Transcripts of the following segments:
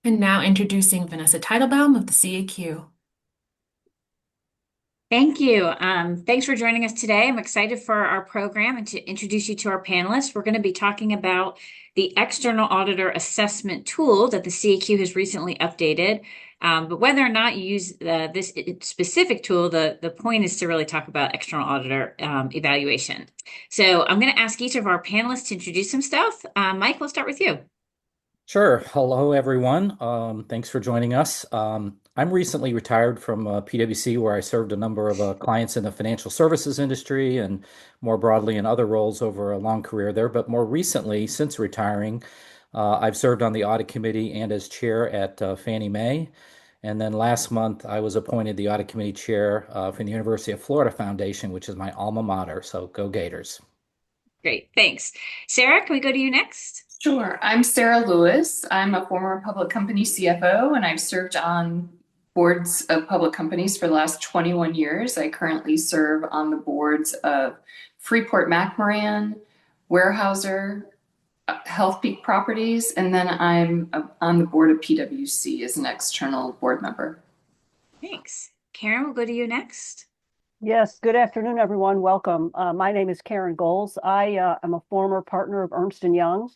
And now introducing Vanessa Teitelbaum of the CAQ. Thank you. Thanks for joining us today. I'm excited for our program and to introduce you to our panelists. We're going to be talking about the external auditor assessment tool that the CAQ has recently updated. But whether or not you use this specific tool, the point is to really talk about external auditor evaluation. So I'm going to ask each of our panelists to introduce themselves. Mike, we'll start with you. Sure. Hello, everyone. Thanks for joining us. I'm recently retired from PwC, where I served a number of clients in the financial services industry and more broadly in other roles over a long career there. But more recently, since retiring, I've served on the audit committee and as chair at Fannie Mae. And then last month, I was appointed the audit committee chair for the University of Florida Foundation, which is my alma mater. So go Gators. Great, thanks. Sarah, can we go to you next? Sure. I'm Sara Lewis. I'm a former public company CFO, and I've served on boards of public companies for the last 21 years. I currently serve on the boards of Freeport-McMoRan, Weyerhaeuser, Healthpeak Properties, and then I'm on the board of PwC as an external board member. Thanks. Karen, we'll go to you next. Yes, good afternoon, everyone. Welcome. My name is Karen Golz. I am a former partner of Ernst& Young.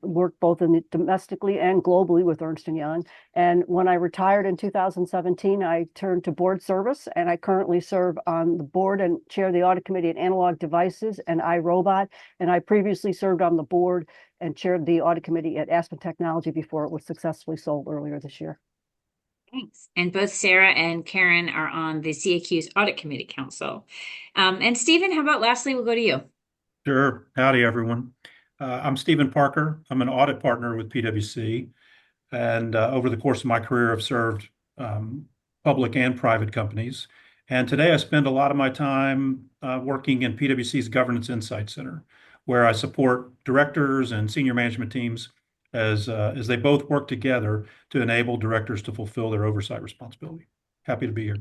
Worked both domestically and globally with Ernst& Young. And when I retired in 2017, I turned to board service, and I currently serve on the board and chair the audit committee at Analog Devices and iROBOT. And I previously served on the board and chaired the audit committee at Aspen Technology before it was successfully sold earlier this year. Thanks. And both Sarah and Karen are on the CAQ's Audit Committee Council. And Stephen, how about lastly, we'll go to you. Sure. Howdy, everyone. I'm Stephen Parker. I'm an audit partner with PwC. And over the course of my career, I've served public and private companies. And today I spend a lot of my time working in PwC's Governance Insight Center, where I support directors and senior management teams as they both work together to enable directors to fulfill their oversight responsibility. Happy to be here.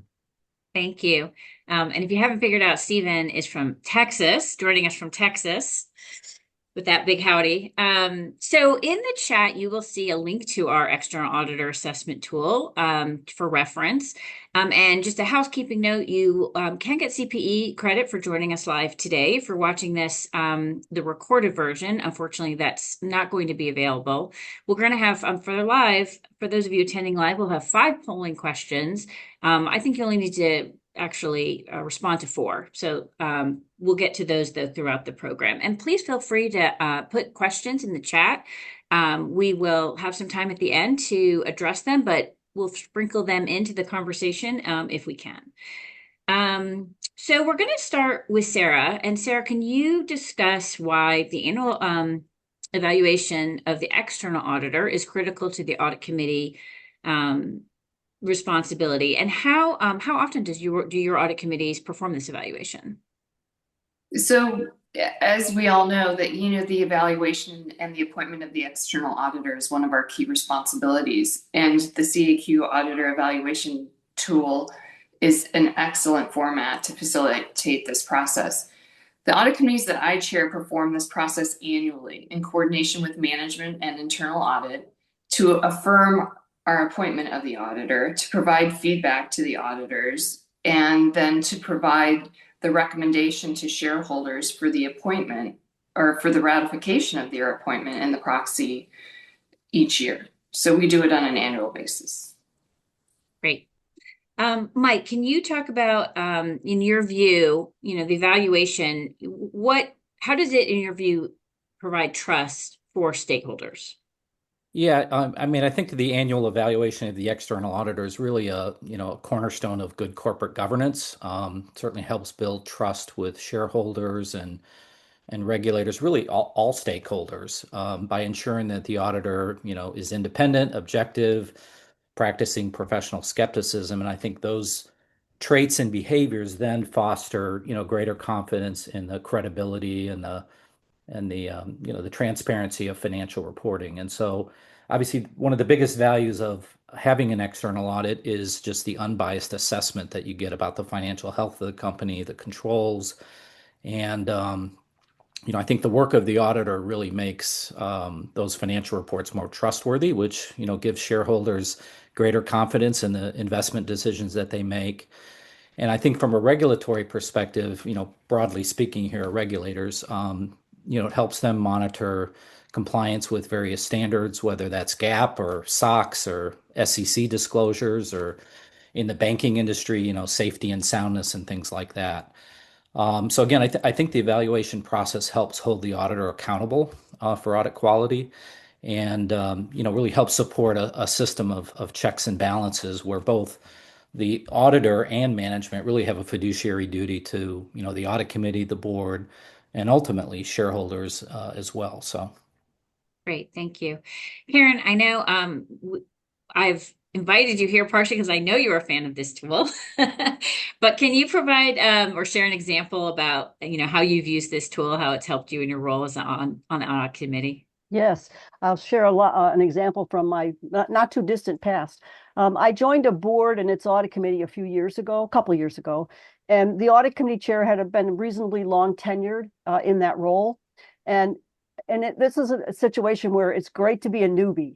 Thank you. And if you haven't figured out, Stephen is from Texas, joining us from Texas with that big howdy. So in the chat, you will see a link to our external auditor assessment tool for reference. And just a housekeeping note, you can get CPE credit for joining us live today. For watching this, the recorded version, unfortunately, that's not going to be available. We're going to have, for those of you attending live, we'll have 5 polling questions. I think you only need to actually respond to 4. So we'll get to those though throughout the program. And please feel free to put questions in the chat. We will have some time at the end to address them, but we'll sprinkle them into the conversation if we can. So we're going to start with Sara. And Sara, can you discuss why the annual evaluation of the external auditor is critical to the audit committee responsibility, and how often do your audit committees perform this evaluation? So, as we all know, that the evaluation and the appointment of the external auditor is one of our key responsibilities, and the CAQ auditor evaluation tool is an excellent format to facilitate this process. The audit committees that I chair perform this process annually in coordination with management and internal audit to affirm our appointment of the auditor, to provide feedback to the auditors, and then to provide the recommendation to shareholders for the appointment or for the ratification of their appointment and the proxy each year. So we do it on an annual basis. Great. Mike, can you talk about, in your view, the evaluation, how does it, in your view, provide trust for stakeholders? Yeah, I mean, I think the annual evaluation of the external auditor is really a cornerstone of good corporate governance. Certainly helps build trust with shareholders and regulators, really all stakeholders, by ensuring that the auditor, is independent, objective, practicing professional skepticism. And I think those traits and behaviors then foster, greater confidence in the credibility and the transparency of financial reporting. And so obviously one of the biggest values of having an external audit is just the unbiased assessment that you get about the financial health of the company, the controls, and I think the work of the auditor really makes those financial reports more trustworthy, which, gives shareholders greater confidence in the investment decisions that they make. And I think from a regulatory perspective, broadly speaking here, regulators, it helps them monitor compliance with various standards, whether that's GAAP or SOX or SEC disclosures, or in the banking industry, safety and soundness and things like that. So again, I think the evaluation process helps hold the auditor accountable for audit quality, and really helps support a system of checks and balances where both the auditor and management really have a fiduciary duty to the audit committee, the board, and ultimately shareholders as well. So Great, thank you. Karen, I know I've invited you here partially because I know you're a fan of this tool, but can you provide or share an example about how you've used this tool, how it's helped you in your role as on the audit committee? Yes, I'll share an example from my not too distant past. I joined a board and its audit committee a couple of years ago, and the audit committee chair had been reasonably long tenured in that role. And this is a situation where it's great to be a newbie,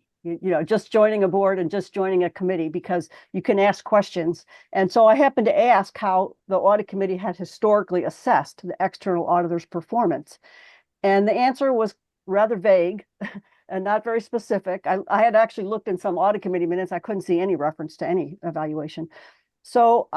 just joining a board and just joining a committee, because you can ask questions. And so I happened to ask how the audit committee had historically assessed the external auditor's performance. And the answer was rather vague and not very specific. I had actually looked in some audit committee minutes. I couldn't see any reference to any evaluation. So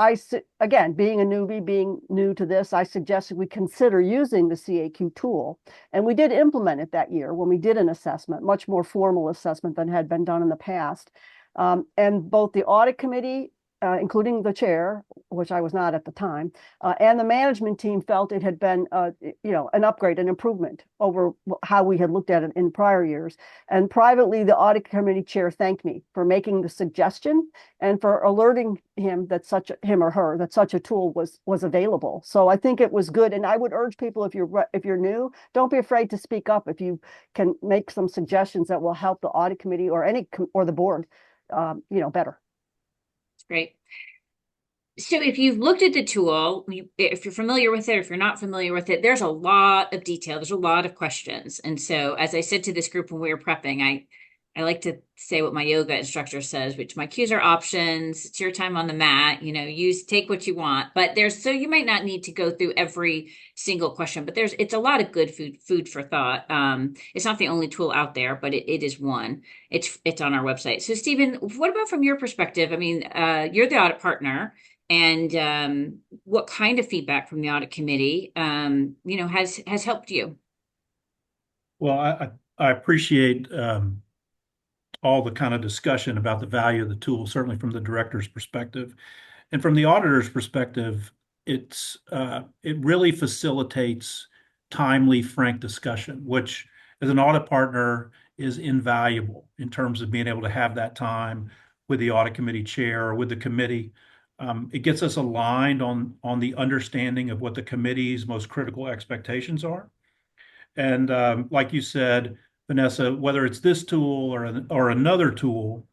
again, being a newbie, being new to this, I suggested we consider using the CAQ tool. And we did implement it that year when we did an assessment, much more formal assessment than had been done in the past. And both the audit committee, including the chair, which I was not at the time, and the management team felt it had been, an upgrade, an improvement over how we had looked at it in prior years. And privately, the audit committee chair thanked me for making the suggestion and for alerting him or her that such a tool was available. So I think it was good, and I would urge people, if you're new, don't be afraid to speak up if you can make some suggestions that will help the audit committee or the board, better. Great. So if you've looked at the tool, if you're familiar with it, if you're not familiar with it, there's a lot of detail. There's a lot of questions. And so as I said to this group when we were prepping, I like to say what my yoga instructor says, which my cues are options. It's your time on the mat, take what you want. But so you might not need to go through every single question, but it's a lot of good food for thought. It's not the only tool out there, but it is one. It's on our website. So Stephen, what about from your perspective? I mean, you're the audit partner, and what kind of feedback from the audit committee, has helped you? Well, I appreciate all the kind of discussion about the value of the tool, certainly from the director's perspective. And from the auditor's perspective, it really facilitates timely, frank discussion, which as an audit partner is invaluable in terms of being able to have that time with the audit committee chair or with the committee. It gets us aligned on the understanding of what the committee's most critical expectations are. And like you said, Vanessa, whether it's this tool or another tool,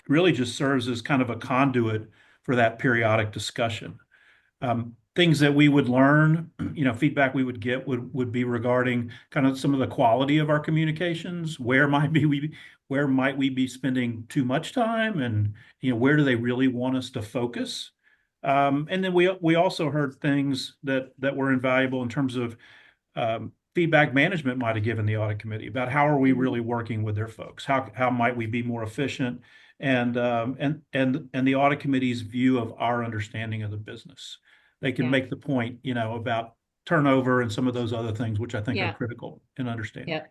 really just serves as kind of a conduit for that periodic discussion. Things that we would learn, feedback we would get would be regarding kind of some of the quality of our communications. Where might we be spending too much time, and where do they really want us to focus? And then we also heard things that were invaluable in terms of feedback management might have given the audit committee about how are we really working with their folks? How might we be more efficient? And the audit committee's view of our understanding of the business. They can make the point, about turnover and some of those other things, which I think are critical in understanding. Yeah.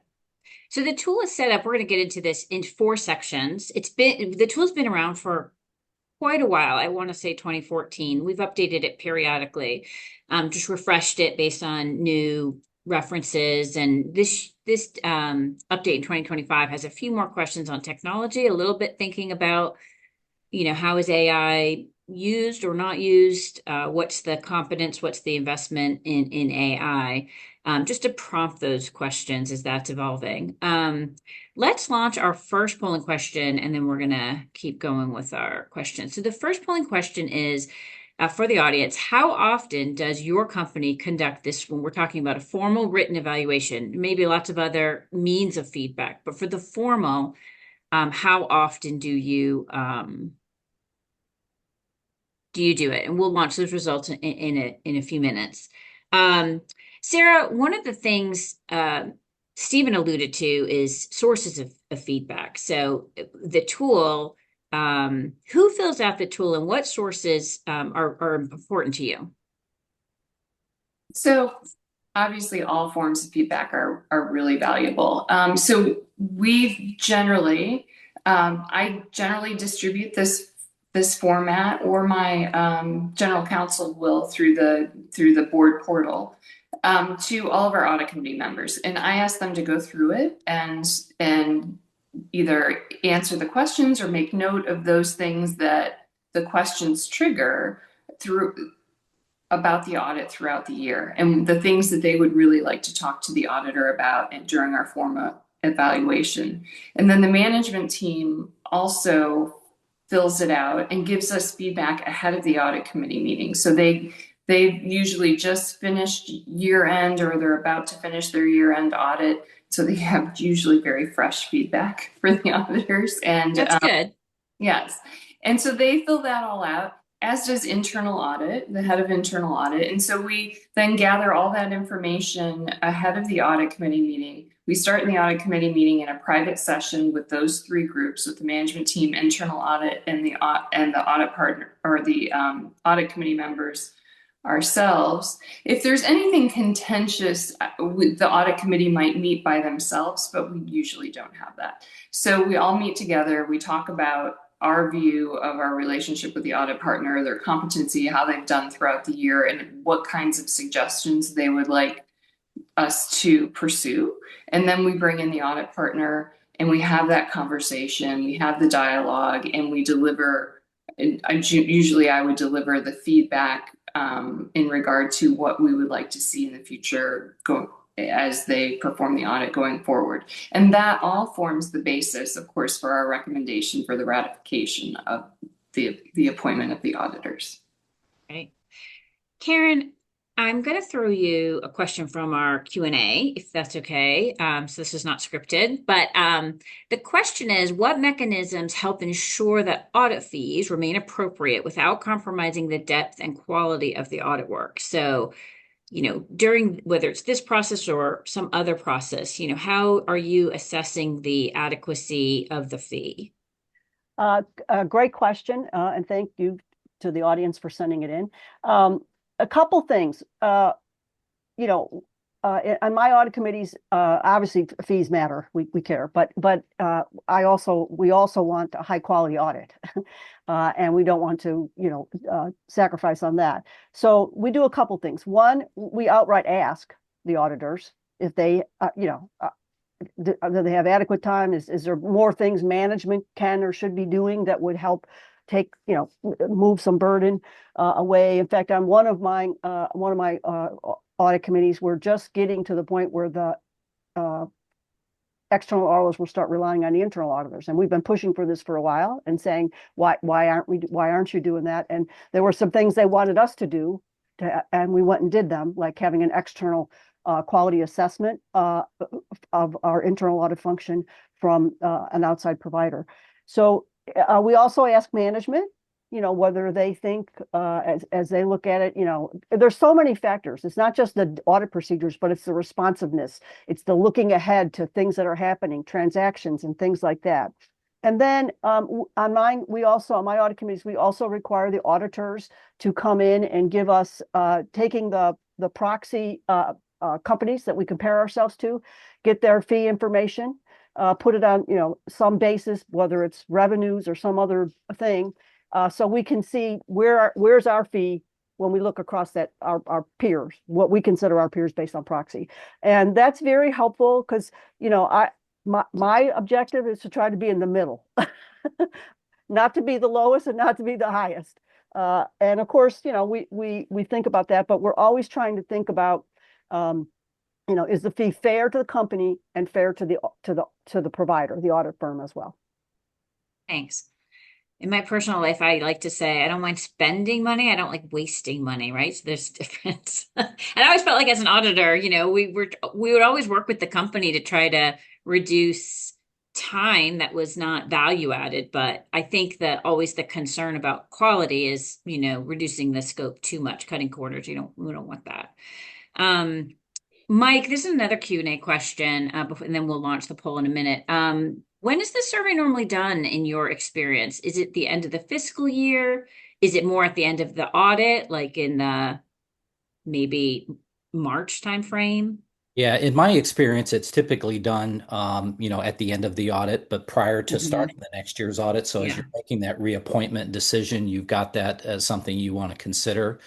So the tool is set up, we're going to get into this in 4 sections. The tool's been around for quite a while. I want to say 2014. We've updated it periodically, just refreshed it based on new references. And this update in 2025 has a few more questions on technology, a little bit thinking about, how is AI used or not used? What's the competence? What's the investment in AI? Just to prompt those questions as that's evolving. Let's launch our first polling question, and then we're going to keep going with our questions. So the first polling question is, for the audience, how often does your company conduct this when we're talking about a formal written evaluation? Maybe lots of other means of feedback, but for the formal, how often do you do it? And we'll launch those results in a few minutes. Sara, one of the things Stephen alluded to is sources of feedback. So the tool, who fills out the tool and what sources are important to you? So obviously all forms of feedback are really valuable. So we generally, I generally distribute this format, or my general counsel will through the board portal, to all of our audit committee members, and I ask them to go through it and either answer the questions or make note of those things that the questions trigger through about the audit throughout the year, and the things that they would really like to talk to the auditor about and during our formal evaluation. And then the management team also fills it out and gives us feedback ahead of the audit committee meeting. So they've usually just finished year end, or they're about to finish their year end audit. So they have usually very fresh feedback for the auditors. And That's good. yes. And so they fill that all out, as does internal audit, the head of internal audit. And so we then gather all that information ahead of the audit committee meeting. We start in the audit committee meeting in a private session with those three groups, with the management team, internal audit, and the audit partner, or the audit committee members ourselves. If there's anything contentious, the audit committee might meet by themselves, but we usually don't have that. So we all meet together, we talk about our view of our relationship with the audit partner, their competency, how they've done throughout the year, and what kinds of suggestions they would like us to pursue. And then we bring in the audit partner and we have that conversation, we have the dialogue, and we deliver. Usually I would deliver the feedback in regard to what we would like to see in the future as they perform the audit going forward. And that all forms the basis, of course, for our recommendation for the ratification of the appointment of the auditors. Right. Karen, I'm going to throw you a question from our Q&A, if that's okay. So this is not scripted, but the question is, what mechanisms help ensure that audit fees remain appropriate without compromising the depth and quality of the audit work? So, during, whether it's this process or some other process, how are you assessing the adequacy of the fee? A great question, and thank you to the audience for sending it in. A couple things, on my audit committees, obviously fees matter. We care, but we also want a high quality audit, and we don't want to sacrifice on that. So we do a couple things. One, we outright ask the auditors if they do they have adequate time. Is there more things management can or should be doing that would help take move some burden away? In fact, on one of my audit committees, we're just getting to the point where the external auditors will start relying on the internal auditors, and we've been pushing for this for a while and saying, why aren't you doing that? And there were some things they wanted us to do, and we went and did them, like having an external quality assessment of our internal audit function from an outside provider. So we also ask management, whether they think, as they look at it, there's so many factors. It's not just the audit procedures, but it's the responsiveness. It's the looking ahead to things that are happening, transactions and things like that. And then on my audit committees, we also require the auditors to come in and give us, taking the proxy companies that we compare ourselves to, get their fee information, put it on some basis, whether it's revenues or some other thing, so we can see where's our fee when we look across that our peers, what we consider our peers based on proxy. And that's very helpful because my objective is to try to be in the middle, not to be the lowest and not to be the highest. And of course, we think about that, but we're always trying to think about is the fee fair to the company and fair to the provider, the audit firm as well. Thanks. In my personal life, I like to say I don't mind spending money. I don't like wasting money, right? So there's a difference. And I always felt like as an auditor, we would always work with the company to try to reduce time that was not value added. But I think that always the concern about quality is, reducing the scope too much, cutting corners. We don't want that. Mike, this is another Q&A question, and then we'll launch the poll in a minute. When is the survey normally done in your experience? Is it the end of the fiscal year? Is it more at the end of the audit, like in the maybe March timeframe? Yeah, in my experience, it's typically done, at the end of the audit, but prior to Hmm. starting the next year's audit. So as Yeah. you're making that reappointment decision, you've got that as something you want to consider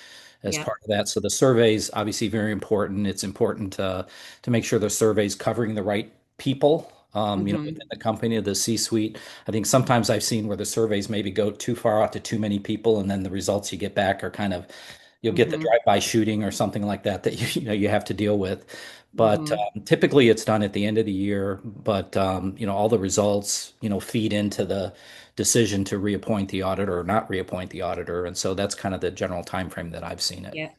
as Yeah. part of that. So the survey is obviously very important. It's important to make sure the survey's covering the right people, Hmm. within the company, the C-suite. I think sometimes I've seen where the surveys maybe go too far out to too many people, and then the results you get back are kind of you'll get the Hmm. drive-by shooting or something like that you have to deal with. But Hmm. typically it's done at the end of the year. But all the results feed into the decision to reappoint the auditor or not reappoint the auditor, and so that's kind of the general time frame that I've seen it. Yeah.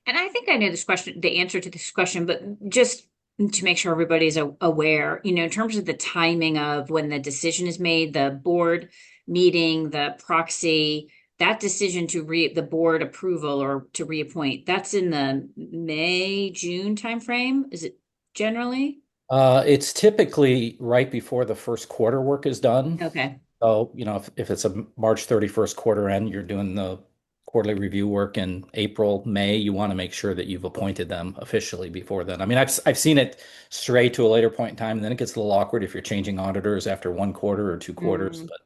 And I think I know the answer to this question, but just to make sure everybody's aware, in terms of the timing of when the decision is made, the board meeting, the proxy, that decision to the board approval or to reappoint, that's in the May, June timeframe, is it generally? It's typically right before the first quarter work is done. Okay. So, if it's a March 31st quarter end, you're doing the quarterly review work in April, May, you want to make sure that you've appointed them officially before then. I mean, I've seen it stray to a later point in time, and then it gets a little awkward if you're changing auditors after one quarter or two quarters, Mm. but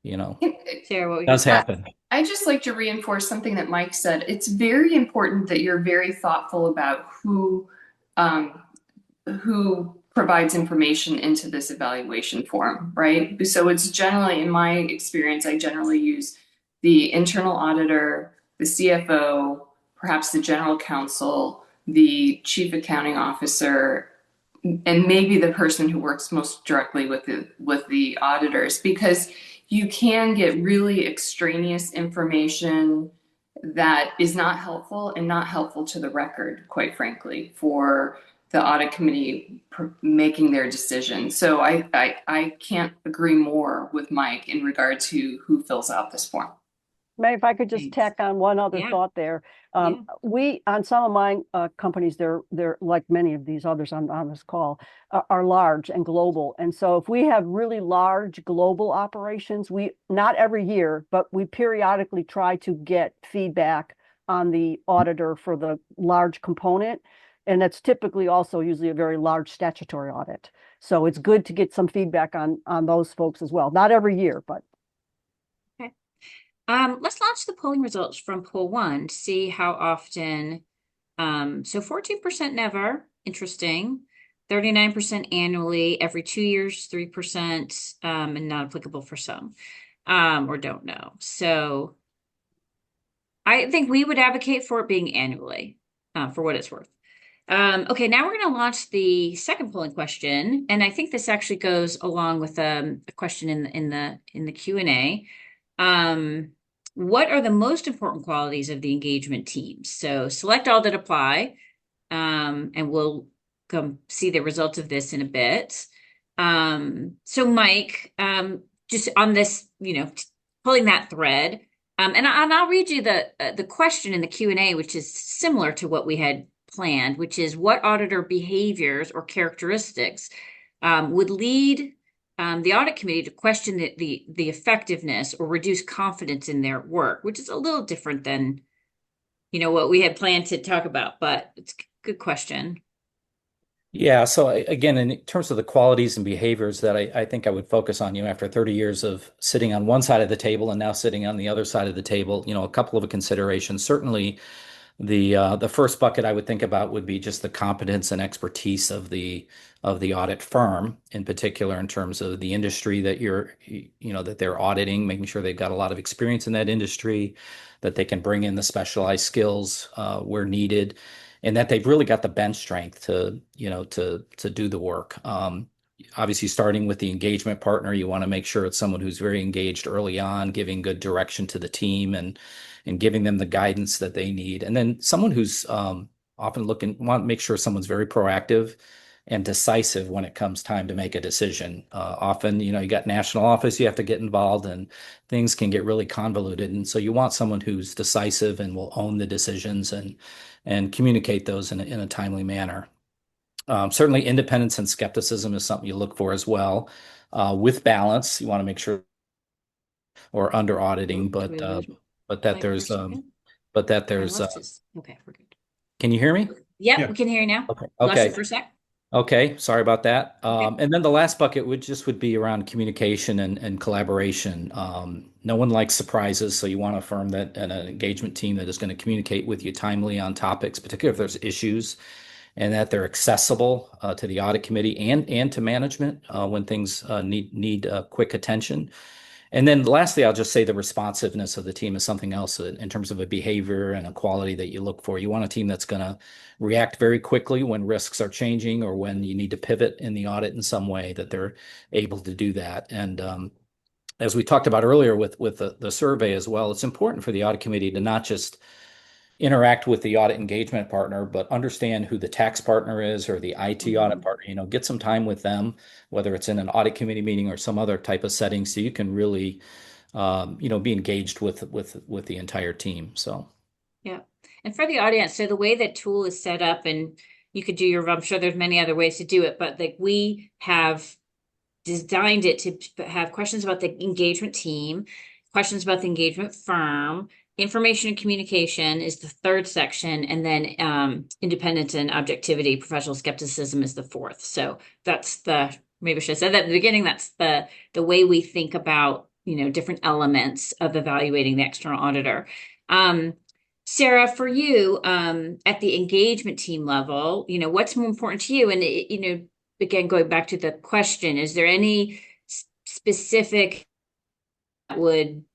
you know, Sarah, what were it you gonna does say? happen. I just like to reinforce something that Mike said. It's very important that you're very thoughtful about um, who provides information into this evaluation form, right? So it's generally, in my experience, I generally use the internal auditor, the CFO, perhaps the general counsel, the chief accounting officer, and maybe the person who works most directly with the auditors, because you can get really extraneous information that is not helpful and not helpful to the record, quite frankly, for the audit committee making their decision. So I can't agree more with Mike in regard to who fills out this form. Maybe if I could just Thanks. tack on one other Yeah. thought there. Yeah. We, on some of my companies, they're like many of these others on this call, are large and global. And so if we have really large global operations, we, not every year, but we periodically try to get feedback on the auditor for the large component. And that's typically also usually a very large statutory audit. So it's good to get some feedback on those folks as well. Not every year, but Okay. Let's launch the polling results from poll one to see how often. So 14% never, interesting. 39% annually, every 2 years, 3%, and not applicable for some, or don't know. So I think we would advocate for it being annually, for what it's worth. Okay, now we're going to launch the second polling question, and I think this actually goes along with a question in the Q&A. What are the most important qualities of the engagement teams? So select all that apply, and we'll come see the results of this in a bit. So Mike, just on this, pulling that thread, and I'll read you the question in the Q&A, which is similar to what we had planned, which is what auditor behaviors or characteristics would lead the audit committee to question the effectiveness or reduce confidence in their work, which is a little different than what we had planned to talk about, but it's a good question. Yeah. So again, in terms of the qualities and behaviors that I think I would focus on, after 30 years of sitting on one side of the table and now sitting on the other side of the table, a couple of considerations. Certainly, the first bucket I would think about would be just the competence and expertise of the audit firm, in particular, in terms of the industry that that they're auditing, making sure they've got a lot of experience in that industry, that they can bring in the specialized skills where needed, and that they've really got the bench strength to do the work. obviously starting with the engagement partner, you want to make sure it's someone who's very engaged early on, giving good direction to the team and giving them the guidance that they need. And then someone who's often want to make sure someone's very proactive and decisive when it comes time to make a decision. Often, you got national office, you have to get involved, and things can get really convoluted. And so you want someone who's decisive and will own the decisions and communicate those in a timely manner. Certainly, independence and skepticism is something you look for as well. With balance, you want to make sure or under auditing, but that there's okay, we're good. Can you hear me? Yep, Yeah. we can hear you now. Okay. Lost you for a sec. Okay, sorry about that. Okay. And then the last bucket would be around communication and collaboration. No one likes surprises, so you want to affirm that an engagement team that is going to communicate with you timely on topics, particularly if there's issues, and that they're accessible to the audit committee and to management when things need quick attention. And then lastly, I'll just say the responsiveness of the team is something else in terms of a behavior and a quality that you look for. You want a team that's going to react very quickly when risks are changing or when you need to pivot in the audit in some way, that they're able to do that. And as we talked about earlier with the survey as well, it's important for the audit committee to not just interact with the audit engagement partner, but understand who the tax partner is or the IT audit partner. Get some time with them, whether it's in an audit committee meeting or some other type of setting, so you can really, be engaged with the entire team. So, yeah. And for the audience, so the way that tool is set up, and you could do I'm sure there's many other ways to do it, but like we have designed it to have questions about the engagement team, questions about the engagement firm. Information and communication is the third section, and then independence and objectivity, professional skepticism is the fourth. So that's maybe I should have said that at the beginning, that's the way we think about, different elements of evaluating the external auditor. Sara, for you, at the engagement team level, what's more important to you? And, again, going back to the question, is there any specific that would,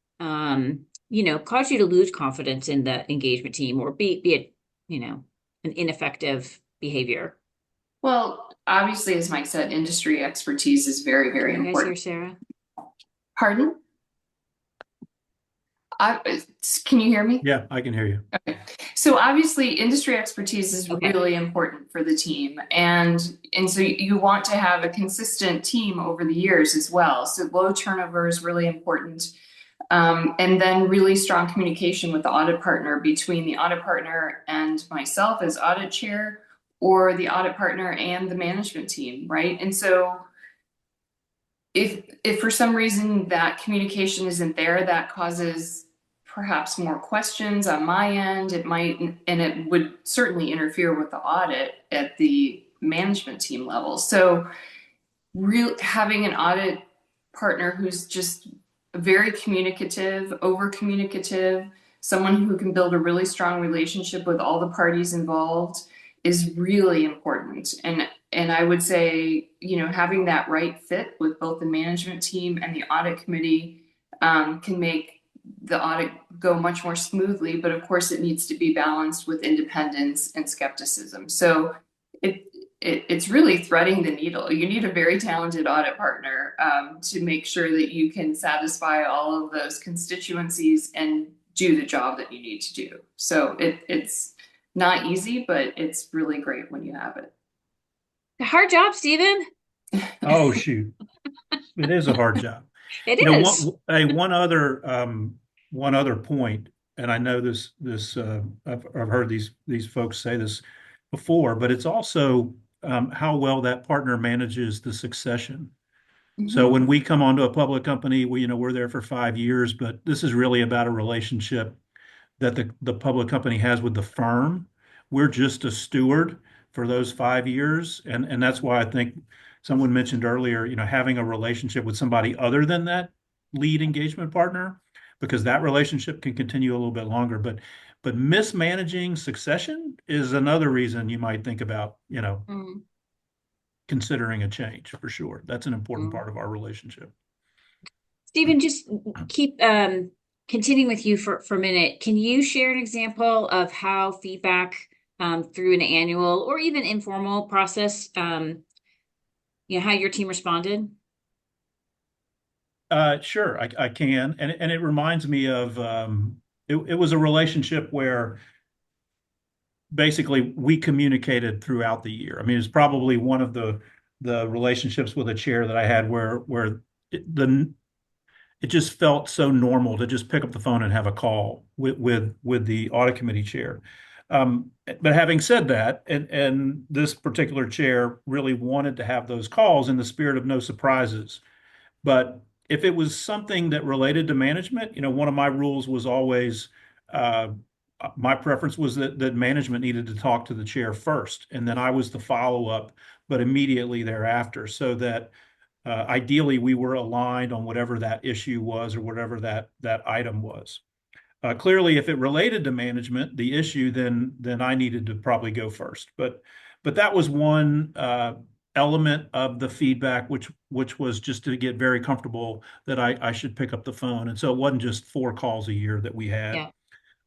cause you to lose confidence in the engagement team or be it, an ineffective behavior? Well, obviously, as Mike said, industry expertise is very, very Can you guys important. hear Sara? Pardon? Can you hear me? Yeah, I can hear you. Okay. So obviously, industry expertise is really important for the team. And so you want to have a consistent team over the years as well. So low turnover is really important. And then really strong communication with the audit partner, between the audit partner and myself as audit chair, or the audit partner and the management team, right? And so if for some reason that communication isn't there, that causes perhaps more questions on my end. It might, and it would certainly interfere with the audit at the management team level. So having an audit partner who's just very communicative, over communicative, someone who can build a really strong relationship with all the parties involved is really important. And I would say, having that right fit with both the management team and the audit committee can make the audit go much more smoothly. But of course, it needs to be balanced with independence and skepticism. So it's really threading the needle. You need a very talented audit partner to make sure that you can satisfy all of those constituencies and do the job that you need to do. So it's not easy, but it's really great when you have it. A hard job, Stephen. Oh, shoot. It is a hard job. It is. One other point, and I know this I've heard these folks say this before, but it's also how well that partner manages the succession. So when we come onto a public company, we're there for 5 years, but this is really about a relationship that the public company has with the firm. We're just a steward for those 5 years. And that's why I think someone mentioned earlier, having a relationship with somebody other than that lead engagement partner, because that relationship can continue a little bit longer. But mismanaging succession is another reason you might think about, considering a change, for sure. That's an important part of our relationship. Stephen, just keep continuing with you for a minute. Can you share an example of how feedback through an annual or even informal process, how your team responded? Sure, I can. And it reminds me of it was a relationship where basically we communicated throughout the year. I mean, it's probably one of the relationships with a chair that I had where it just felt so normal to just pick up the phone and have a call with the audit committee chair. But having said that, and this particular chair really wanted to have those calls in the spirit of no surprises. But if it was something that related to management, one of my rules was always my preference was that management needed to talk to the chair first, and then I was the follow-up, but immediately thereafter, so that ideally we were aligned on whatever that issue was or whatever that item was. Clearly, if it related to management, the issue, then I needed to probably go first. But that was one element of the feedback, which was just to get very comfortable that I should pick up the phone. And so it wasn't just 4 calls a year that we had. Yeah.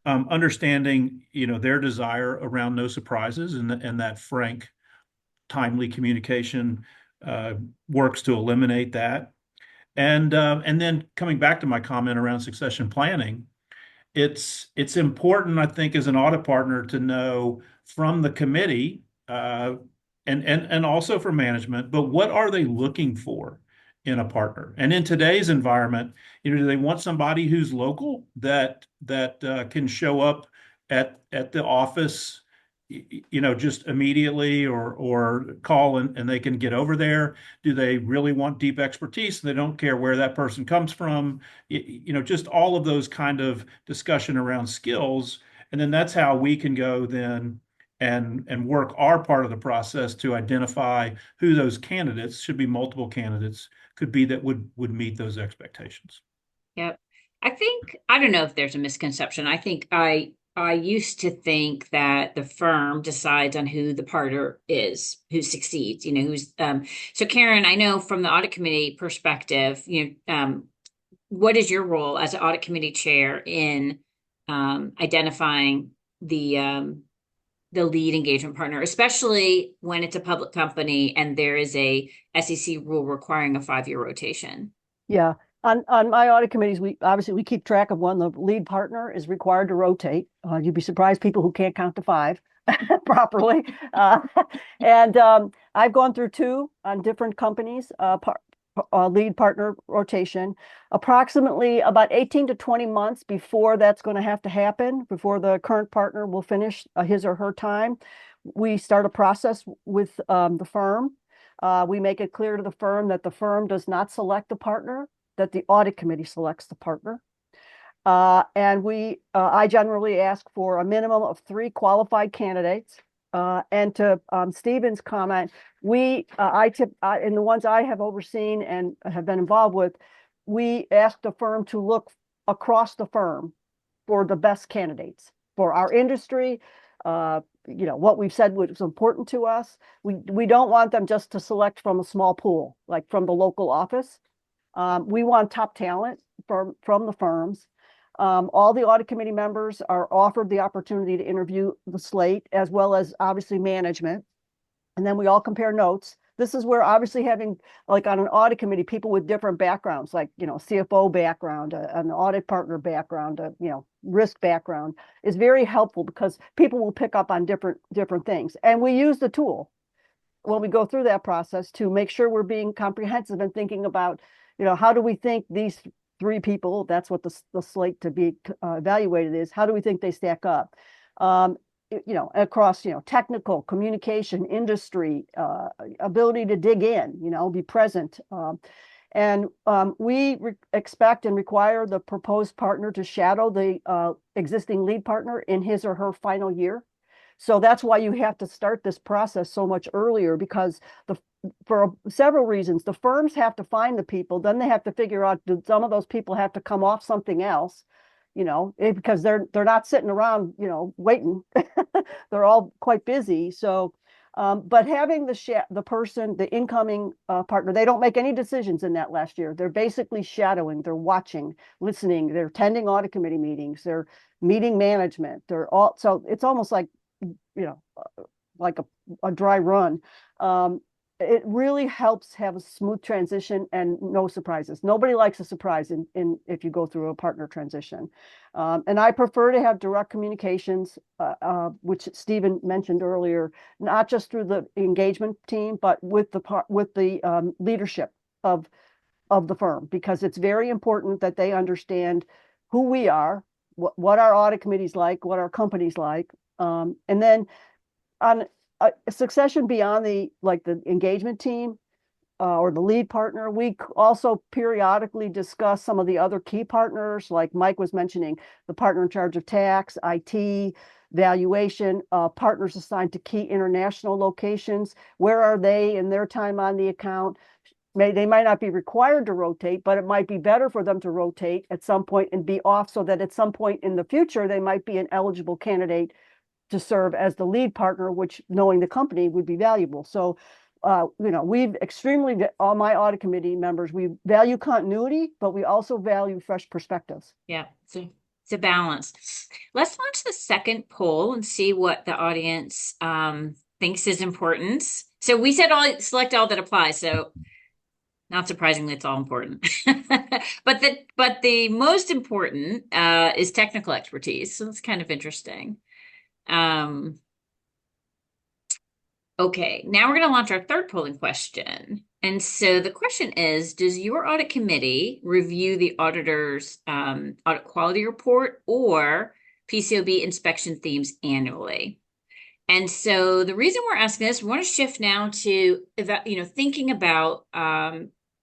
Understanding, their desire around no surprises and that frank, timely communication works to eliminate that. And then coming back to my comment around succession planning, it's important, I think, as an audit partner to know from the committee and also for management, but what are they looking for in a partner? And in today's environment, do they want somebody who's local that can show up at the office, just immediately or call and they can get over there? Do they really want deep expertise? They don't care where that person comes from, just all of those kind of discussion around skills. And then that's how we can go then and work our part of the process to identify who those candidates, should be multiple candidates, could be that would meet those expectations. Yep. I don't know if there's a misconception. I think I used to think that the firm decides on who the partner is, who succeeds, who's, so Karen, I know from the audit committee perspective, what is your role as an audit committee chair in identifying the lead engagement partner, especially when it's a public company and there is a SEC rule requiring a 5-year rotation? Yeah. On my audit committees, we keep track of when the lead partner is required to rotate. You'd be surprised people who can't count to 5 properly. And I've gone through 2 on different companies, lead partner rotation, approximately about 18 to 20 months before that's going to have to happen, before the current partner will finish his or her time. We start a process with the firm. We make it clear to the firm that the firm does not select the partner, that the audit committee selects the partner. And I generally ask for a minimum of 3 qualified candidates. And to Stephen's comment, in the ones I have overseen and have been involved with, we ask the firm to look across the firm for the best candidates for our industry. What we've said was important to us. We don't want them just to select from a small pool, like from the local office. We want top talent from the firms. All the audit committee members are offered the opportunity to interview the slate, as well as obviously management. And then we all compare notes. This is where obviously having, like on an audit committee, people with different backgrounds, like, CFO background, an audit partner background, risk background, is very helpful because people will pick up on different things. And we use the tool when we go through that process to make sure we're being comprehensive and thinking about, how do we think these 3 people, that's what the slate to be evaluated is, how do we think they stack up? Across, technical, communication, industry, ability to dig in, be present. And we expect and require the proposed partner to shadow the existing lead partner in his or her final year. So that's why you have to start this process so much earlier, because for several reasons, the firms have to find the people, then they have to figure out, do some of those people have to come off something else? Because they're not sitting around, waiting. They're all quite busy. So, but having the incoming partner, they don't make any decisions in that last year. They're basically shadowing, they're watching, listening, they're attending audit committee meetings, they're meeting management. So it's almost like, like a dry run. it really helps have a smooth transition and no surprises. Nobody likes a surprise in if you go through a partner transition. And I prefer to have direct communications, which Stephen mentioned earlier, not just through the engagement team, but with the leadership of the firm, because it's very important that they understand who we are, what our audit committee's like, what our company's like. And then on a succession beyond the engagement team or the lead partner, we also periodically discuss some of the other key partners, like Mike was mentioning, the partner in charge of tax, IT, valuation, partners assigned to key international locations. Where are they in their time on the account? They might not be required to rotate, but it might be better for them to rotate at some point and be off, so that at some point in the future, they might be an eligible candidate to serve as the lead partner, which, knowing the company, would be valuable. So, all my audit committee members, we value continuity, but we also value fresh perspectives. Yeah, so it's a balance. Let's launch the second poll and see what the audience thinks is important. So we said select all that applies. So not surprisingly, it's all important. But the most important is technical expertise. So that's kind of interesting. Okay, now we're going to launch our third polling question. And so the question is, does your audit committee review the auditor's audit quality report or PCAOB inspection themes annually? And so the reason we're asking this, we want to shift now to thinking about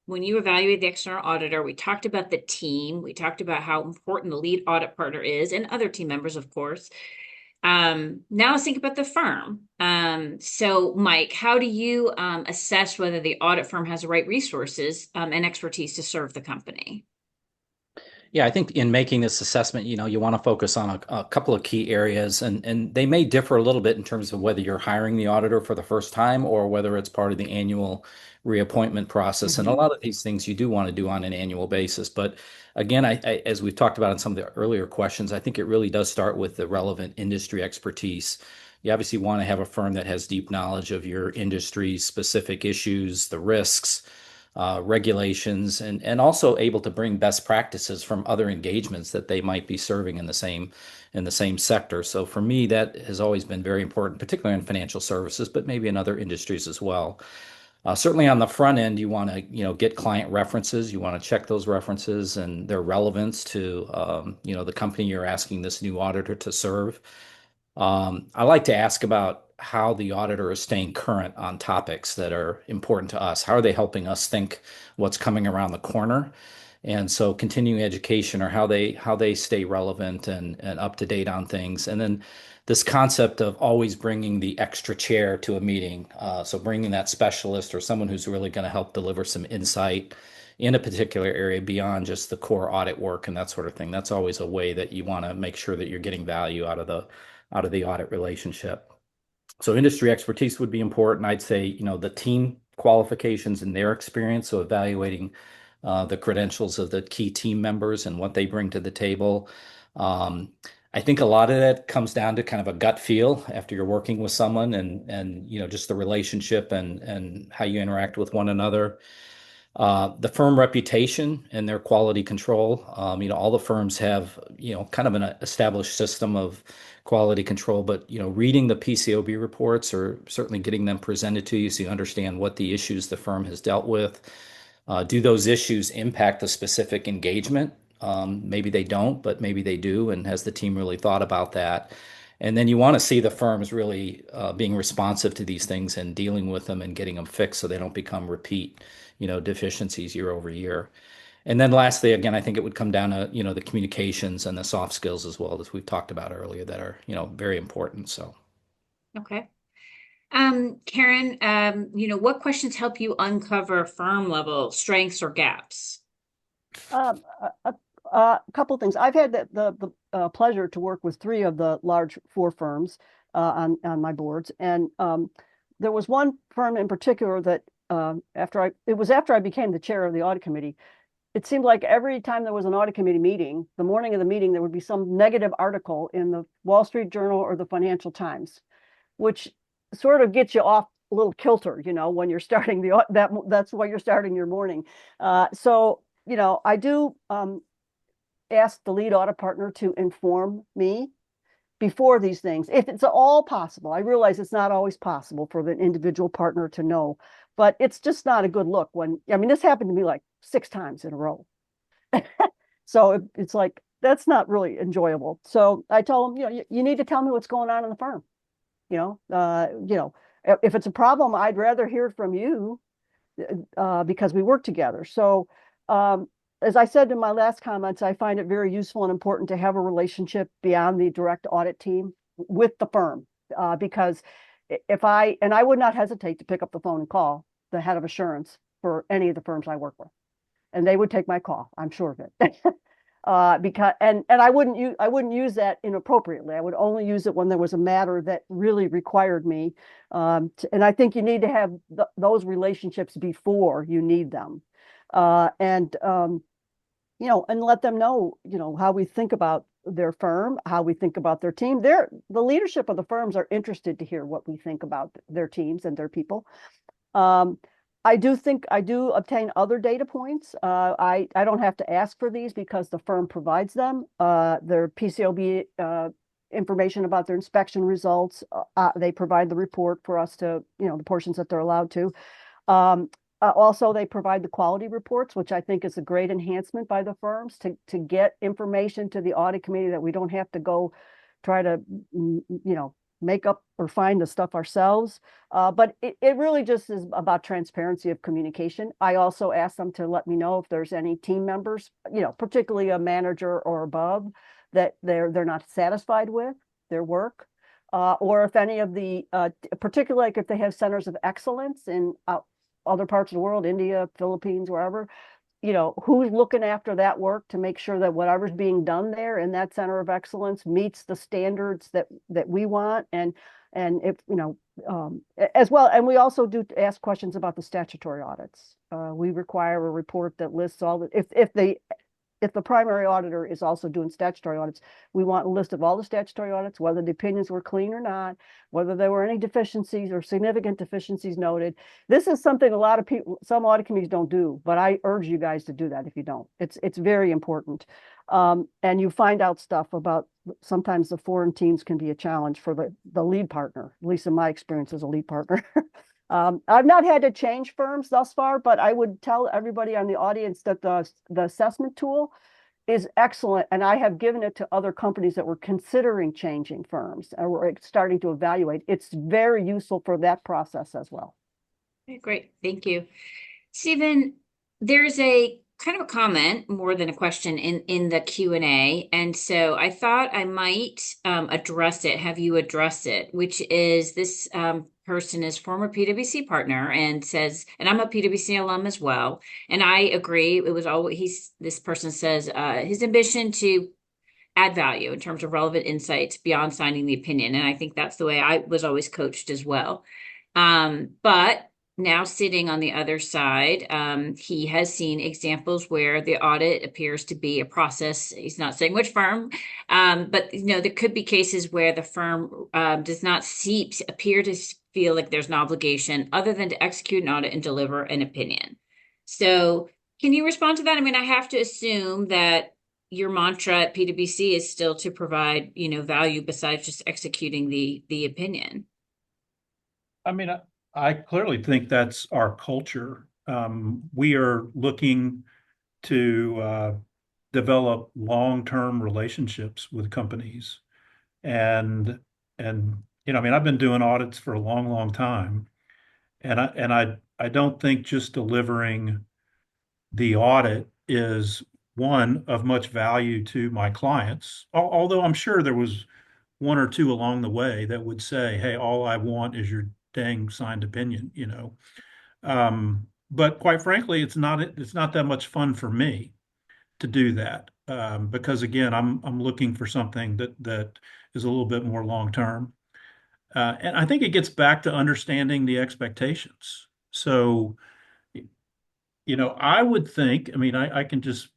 when you evaluate the external auditor. We talked about the team. We talked about how important the lead audit partner is, and other team members, of course. Now let's think about the firm. So Mike, how do you assess whether the audit firm has the right resources and expertise to serve the company? Yeah, I think in making this assessment, you want to focus on a couple of key areas, and they may differ a little bit in terms of whether you're hiring the auditor for the first time or whether it's part of the annual reappointment process. And a lot of these things you do want to do on an annual basis. But again, as we've talked about in some of the earlier questions, I think it really does start with the relevant industry expertise. You obviously want to have a firm that has deep knowledge of your industry's specific issues, the risks, regulations, and also able to bring best practices from other engagements that they might be serving in the same sector. So for me, that has always been very important, particularly in financial services, but maybe in other industries as well. Certainly on the front end, you want to get client references. You want to check those references and their relevance to the company you're asking this new auditor to serve. I like to ask about how the auditor is staying current on topics that are important to us. How are they helping us think what's coming around the corner? And so continuing education, or how they stay relevant and up to date on things. And then this concept of always bringing the extra chair to a meeting. So bringing that specialist or someone who's really going to help deliver some insight in a particular area beyond just the core audit work and that sort of thing. That's always a way that you want to make sure that you're getting value out of the audit relationship. So industry expertise would be important. I'd say, the team qualifications and their experience. So evaluating the credentials of the key team members and what they bring to the table. I think a lot of that comes down to kind of a gut feel after you're working with someone, and just the relationship and how you interact with one another. The firm reputation and their quality control. All the firms have, kind of an established system of quality control, but, reading the PCAOB reports, or certainly getting them presented to you so you understand what the issues the firm has dealt with. Do those issues impact the specific engagement? Maybe they don't, but maybe they do. And has the team really thought about that? And then you want to see the firms really being responsive to these things and dealing with them and getting them fixed so they don't become repeat, deficiencies year over year. And then lastly, again, I think it would come down to, the communications and the soft skills as well, as we've talked about earlier, that are, very important. So. Okay. Karen, what questions help you uncover firm level strengths or gaps? A couple of things. I've had the pleasure to work with 3 of the large 4 firms on my boards, and there was one firm in particular that after I became the chair of the audit committee, it seemed like every time there was an audit committee meeting, the morning of the meeting, there would be some negative article in the Wall Street Journal or the Financial Times, which sort of gets you off little kilter, when you're starting that's why you're starting your morning. So, I do ask the lead audit partner to inform me before these things, if it's all possible. I realize it's not always possible for the individual partner to know, but it's just not a good look this happened to me like 6 times in a row. So it's like, that's not really enjoyable. So I told him, you need to tell me what's going on in the firm. If it's a problem, I'd rather hear from you because we work together. So as I said in my last comments, I find it very useful and important to have a relationship beyond the direct audit team with the firm, because I would not hesitate to pick up the phone and call the head of assurance for any of the firms I work with, and they would take my call. I'm sure of it. Because I wouldn't use that inappropriately. I would only use it when there was a matter that really required me. And I think you need to have those relationships before you need them. And let them know, how we think about their firm, how we think about their team. The leadership of the firms are interested to hear what we think about their teams and their people. I do obtain other data points. I don't have to ask for these because the firm provides them. Their PCOB information about their inspection results. They provide the report for us to, the portions that they're allowed to. Also, they provide the quality reports, which I think is a great enhancement by the firms to get information to the audit committee that we don't have to go try to, make up or find the stuff ourselves. But it really just is about transparency of communication. I also ask them to let me know if there's any team members, particularly a manager or above, that they're not satisfied with their work. Or if any of the, particularly like if they have centers of excellence in other parts of the world, India, Philippines, wherever, who's looking after that work to make sure that whatever's being done there in that center of excellence meets the standards that we want. And if, as well, and we also do ask questions about the statutory audits. We require a report that lists all if the primary auditor is also doing statutory audits, we want a list of all the statutory audits, whether the opinions were clean or not, whether there were any deficiencies or significant deficiencies noted. This is something a lot of people, some audit committees don't do, but I urge you guys to do that if you don't. It's very important. And you find out stuff about, sometimes the foreign teams can be a challenge for the lead partner, at least in my experience as a lead partner. I've not had to change firms thus far, but I would tell everybody on the audience that the assessment tool is excellent. And I have given it to other companies that were considering changing firms or were starting to evaluate. It's very useful for that process as well. Okay, great. Thank you. Stephen, there's a kind of a comment more than a question in the Q&A. And so I thought I might address it, have you address it, which is this person is former PwC partner and says, and I'm a PwC alum as well. And I agree. It was always, this person says his ambition to add value in terms of relevant insights beyond signing the opinion. And I think that's the way I was always coached as well. But now sitting on the other side, he has seen examples where the audit appears to be a process. He's not saying which firm, but there could be cases where the firm does not appear to feel like there's an obligation other than to execute an audit and deliver an opinion. So can you respond to that? I mean, I have to assume that your mantra at PwC is still to provide, value besides just executing the opinion. I mean, I clearly think that's our culture. We are looking to develop long-term relationships with companies. And I've been doing audits for a long, long time. And I don't think just delivering the audit is one of much value to my clients, although I'm sure there was one or two along the way that would say, hey, all I want is your dang signed opinion, but quite frankly, it's not that much fun for me to do that, because again, I'm looking for something that is a little bit more long term, and I think it gets back to understanding the expectations. So, I would think, I can just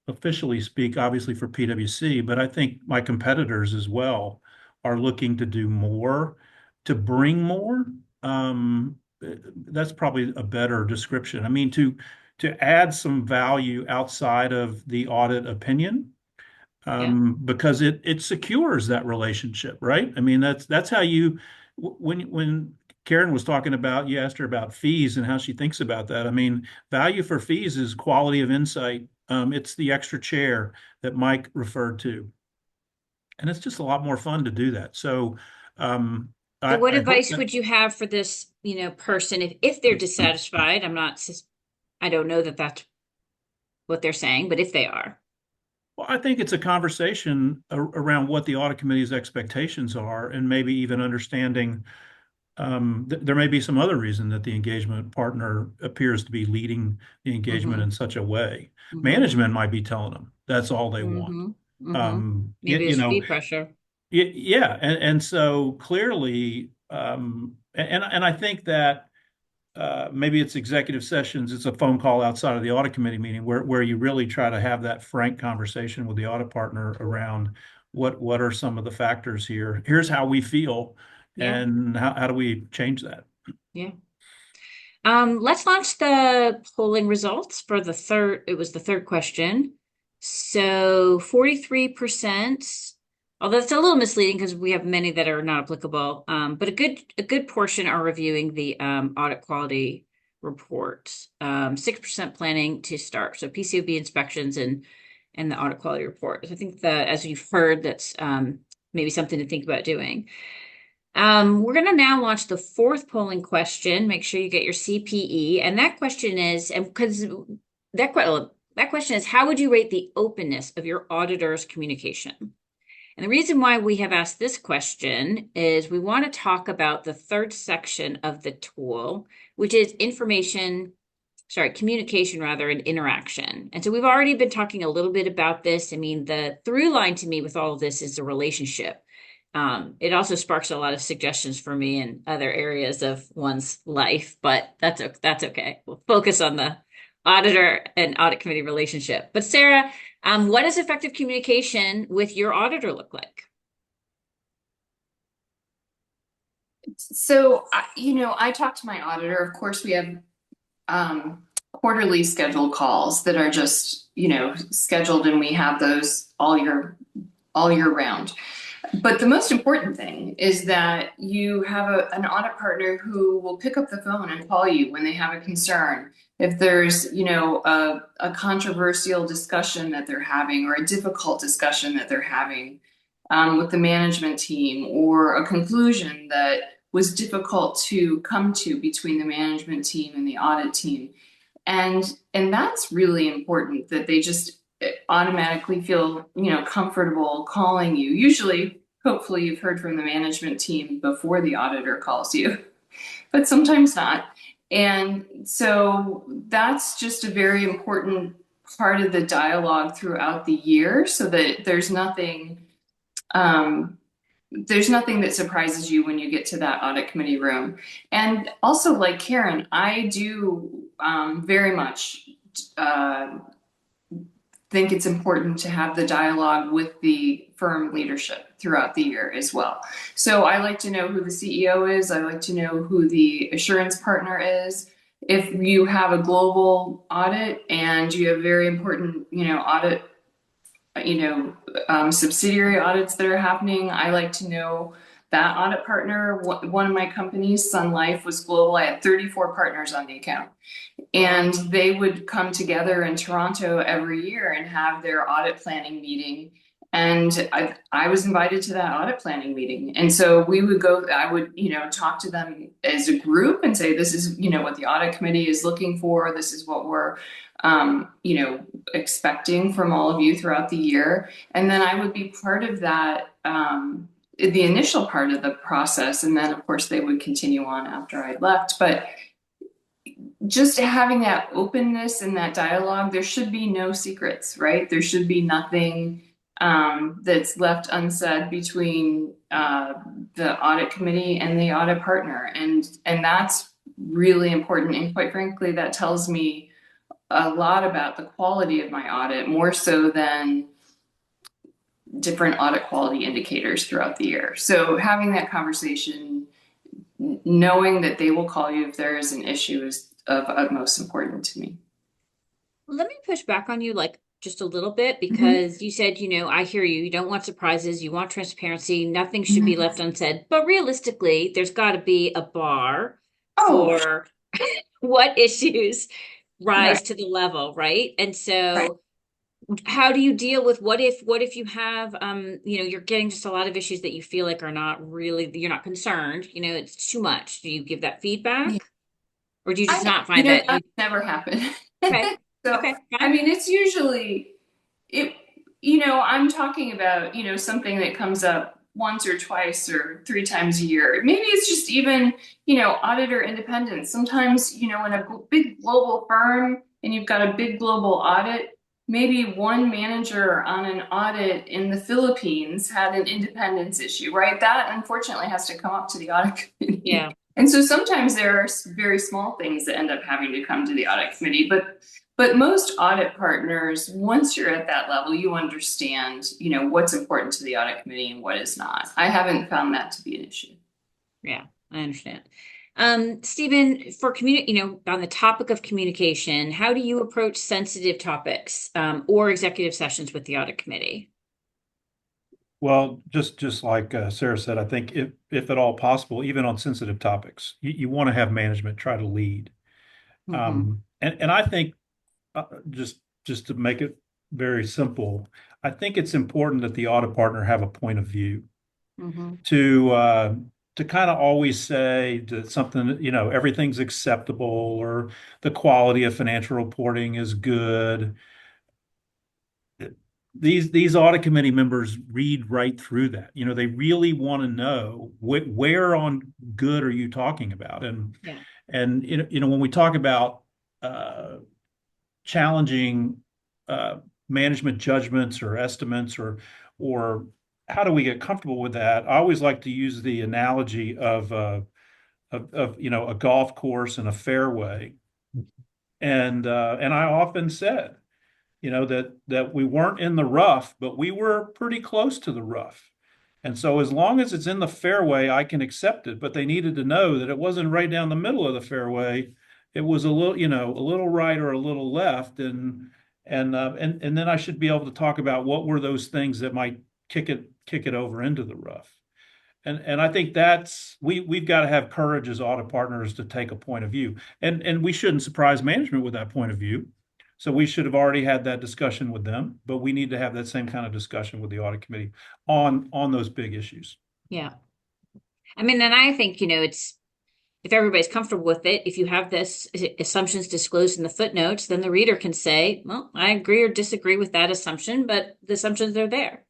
officially speak, obviously, for PwC, but I think my competitors as well are looking to do more, to bring more. that's probably a better description. I mean, to add some value outside of the audit opinion, because it secures that relationship, right? I mean, that's how you when Karen was talking about, you asked her about fees and how she thinks about that. I mean, value for fees is quality of insight. It's the extra chair that Mike referred to, and it's just a lot more fun to do that. So, So what I hope advice that. would you have for this, person if they're dissatisfied? I don't know that that's what they're saying, but if they are. Well, I think it's a conversation around what the audit committee's expectations are, and maybe even understanding there may be some other reason that the engagement partner appears to be leading the engagement Mm-hmm. in such a way. Mm-hmm. Management might be telling them that's all they want. Mm-hmm. Mm-hmm. Maybe You it's know, fee pressure. yeah, and so clearly, and I think that maybe it's executive sessions, it's a phone call outside of the audit committee meeting where you really try to have that frank conversation with the audit partner around what are some of the factors here. Here's how we feel, Yeah. and how do we change that? Yeah. Let's launch the polling results for it was the third question. So 43%, although it's a little misleading because we have many that are not applicable, but a good portion are reviewing the audit quality report. 6% planning to start. So PCOB inspections and the audit quality report. I think that, as you've heard, that's maybe something to think about doing. We're going to now launch the fourth polling question. Make sure you get your CPE. And that question is, and because that question is, how would you rate the openness of your auditor's communication? And the reason why we have asked this question is we want to talk about the third section of the tool, which is communication rather, and interaction. And so we've already been talking a little bit about this. I mean, the through line to me with all of this is the relationship. It also sparks a lot of suggestions for me in other areas of one's life, but that's okay. We'll focus on the auditor and audit committee relationship. But Sara, what does effective communication with your auditor look like? So, I talk to my auditor. Of course, we have quarterly scheduled calls that are just, scheduled, and we have those all year round. But the most important thing is that you have an audit partner who will pick up the phone and call you when they have a concern. If there's, a controversial discussion that they're having, or a difficult discussion that they're having with the management team, or a conclusion that was difficult to come to between the management team and the audit team. And that's really important, that they just automatically feel, comfortable calling you. Usually, hopefully, you've heard from the management team before the auditor calls you, but sometimes not. And so that's just a very important part of the dialogue throughout the year, so that there's nothing that surprises you when you get to that audit committee room. And also, like Karen, I do very much think it's important to have the dialogue with the firm leadership throughout the year as well. So I like to know who the CEO is. I like to know who the assurance partner is. If you have a global audit and you have very important, audit, subsidiary audits that are happening, I like to know that audit partner. One of my companies, Sun Life, was global. I had 34 partners on the account. And they would come together in Toronto every year and have their audit planning meeting. And I was invited to that audit planning meeting. And so I would, talk to them as a group and say, this is, what the audit committee is looking for. This is what we're, expecting from all of you throughout the year. And then I would be part of that, the initial part of the process. And then, of course, they would continue on after I left. But just having that openness and that dialogue, there should be no secrets, right? There should be nothing that's left unsaid between the audit committee and the audit partner. And that's really important. And quite frankly, that tells me a lot about the quality of my audit, more so than different audit quality indicators throughout the year. So having that conversation knowing that they will call you if there is an issue is of utmost importance to me. Let me push back on you like just a little bit because you said, I hear you. You don't want surprises. You want transparency. Nothing should be left unsaid. But realistically, there's got to be a bar for what issues rise to the level, right? And so how do you deal with what if you have you're getting just a lot of issues that you feel like are not really, you're not concerned, it's too much. Do you give that feedback? Or do you just not find that that's never happened? Okay. So, Okay. I mean, it's usually I'm talking about, something that comes up once or twice or 3 times a year. Maybe it's just even, auditor independence. Sometimes, in a big global firm and you've got a big global audit, maybe one manager on an audit in the Philippines had an independence issue, right? That unfortunately has to come up to the audit committee. Yeah. And so sometimes there are very small things that end up having to come to the audit committee, but most audit partners, once you're at that level, you understand, what's important to the audit committee and what is not. I haven't found that to be an issue. Yeah, I understand. Stephen, for on the topic of communication, how do you approach sensitive topics or executive sessions with the audit committee? Well, just like Sarah said, I think if at all possible, even on sensitive topics, you want to have management try to lead. And I think just to make it very simple, I think it's important that the audit partner have a point of view to kind of always say that something, everything's acceptable or the quality of financial reporting is good. These audit committee members read right through that. They really want to know where on good are you talking about, and when we talk about challenging management judgments or estimates or how do we get comfortable with that? I always like to use the analogy of a golf course and a fairway, and I often said, that we weren't in the rough, but we were pretty close to the rough. And so as long as it's in the fairway, I can accept it. But they needed to know that it wasn't right down the middle of the fairway. It was a little right or a little left. And then I should be able to talk about what were those things that might kick it over into the rough. And I think we've got to have courage as audit partners to take a point of view. And we shouldn't surprise management with that point of view. So we should have already had that discussion with them, but we need to have that same kind of discussion with the audit committee on those big issues. Yeah. I mean, and I think, it's, if everybody's comfortable with it, if you have this assumptions disclosed in the footnotes, then the reader can say, well, I agree or disagree with that assumption, but the assumptions are there.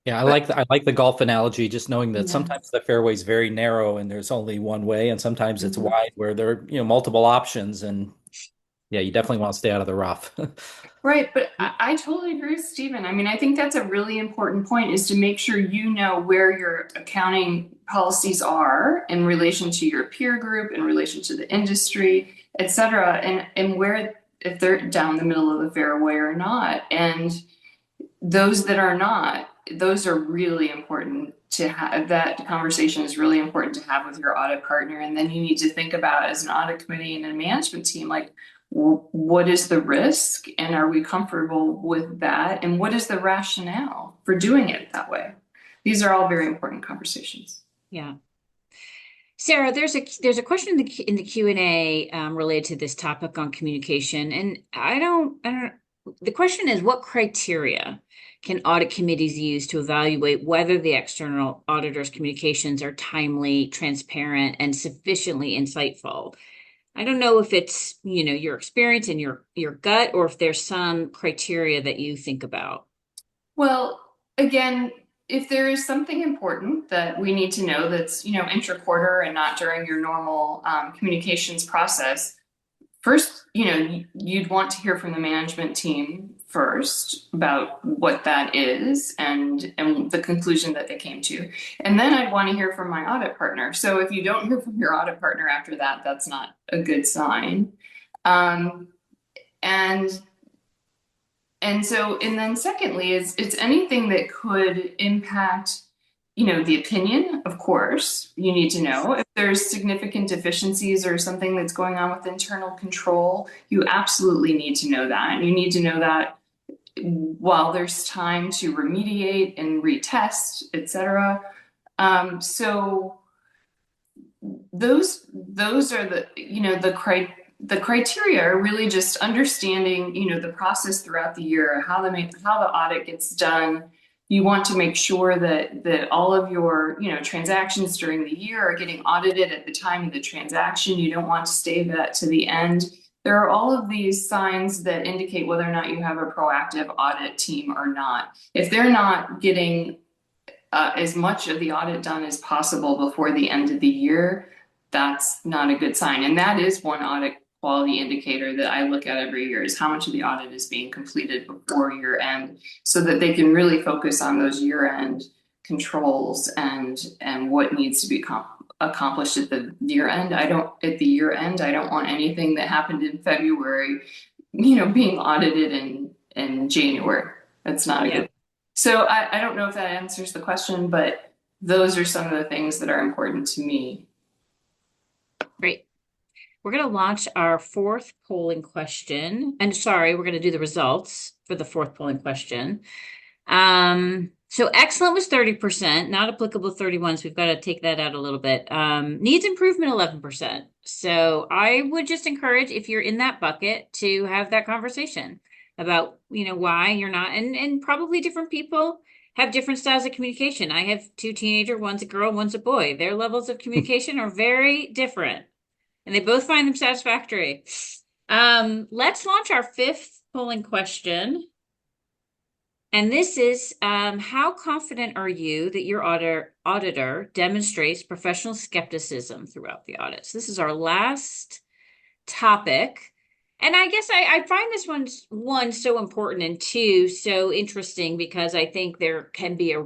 Yeah, I like the golf analogy, just knowing that sometimes the fairway is very narrow and there's only one way, and sometimes it's wide where there are, multiple options. And yeah, you definitely want to stay out of the rough. Right, but I totally agree with Stephen. I mean, I think that's a really important point, is to make sure you know where your accounting policies are in relation to your peer group, in relation to the industry, et cetera, and where, if they're down the middle of the fairway or not. And those that are not, those are really important to have. That conversation is really important to have with your audit partner. And then you need to think about, as an audit committee and a management team, like, what is the risk, and are we comfortable with that, and what is the rationale for doing it that way? These are all very important conversations. Yeah. Sara, there's a question in the Q&A related to this topic on communication, and I don't. The question is, what criteria can audit committees use to evaluate whether the external auditor's communications are timely, transparent, and sufficiently insightful? I don't know if it's, your experience and your gut, or if there's some criteria that you think about. Well, again, if there is something important that we need to know that's, intra-quarter and not during your normal communications process, first, you'd want to hear from the management team first about what that is and the conclusion that they came to. And then I'd want to hear from my audit partner. So if you don't hear from your audit partner after that, that's not a good sign. And then secondly, it's anything that could impact the opinion, of course, you need to know if there's significant deficiencies or something that's going on with internal control. You absolutely need to know that. And you need to know that while there's time to remediate and retest, et cetera. So those are the criteria are really just understanding, the process throughout the year, how the audit gets done. You want to make sure that all of your, transactions during the year are getting audited at the time of the transaction. You don't want to stave that to the end. There are all of these signs that indicate whether or not you have a proactive audit team or not. If they're not getting as much of the audit done as possible before the end of the year, that's not a good sign. And that is one audit quality indicator that I look at every year, is how much of the audit is being completed before year end, so that they can really focus on those year end controls and what needs to be accomplished at the year end. I don't want anything that happened in February, being audited in January. That's not a good. So I don't know if that answers the question, but those are some of the things that are important to me. Great. We're going to launch our fourth polling question. And sorry, we're going to do the results for the fourth polling question. So excellent was 30%, not applicable 31. So we've got to take that out a little bit. Needs improvement 11%. So I would just encourage, if you're in that bucket, to have that conversation about, why you're not, and probably different people have different styles of communication. I have two teenagers, one's a girl, one's a boy. Their levels of communication are very different, and they both find them satisfactory. Let's launch our fifth polling question. And this is, how confident are you that your auditor demonstrates professional skepticism throughout the audit? So this is our last topic. And I guess I find this one so important, and two so interesting, because I think there can be a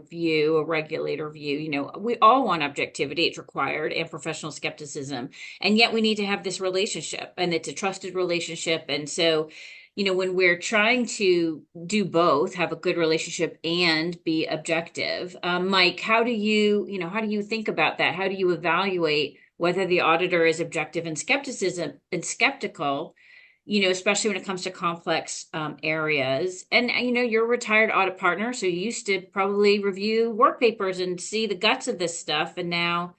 regulator view. We all want objectivity, it's required, and professional skepticism. And yet we need to have this relationship, and it's a trusted relationship. And so, when we're trying to do both, have a good relationship and be objective, Mike, how do you think about that? How do you evaluate whether the auditor is objective and skeptical? Especially when it comes to complex areas. And, you're a retired audit partner, so you used to probably review work papers and see the guts of this stuff. And now,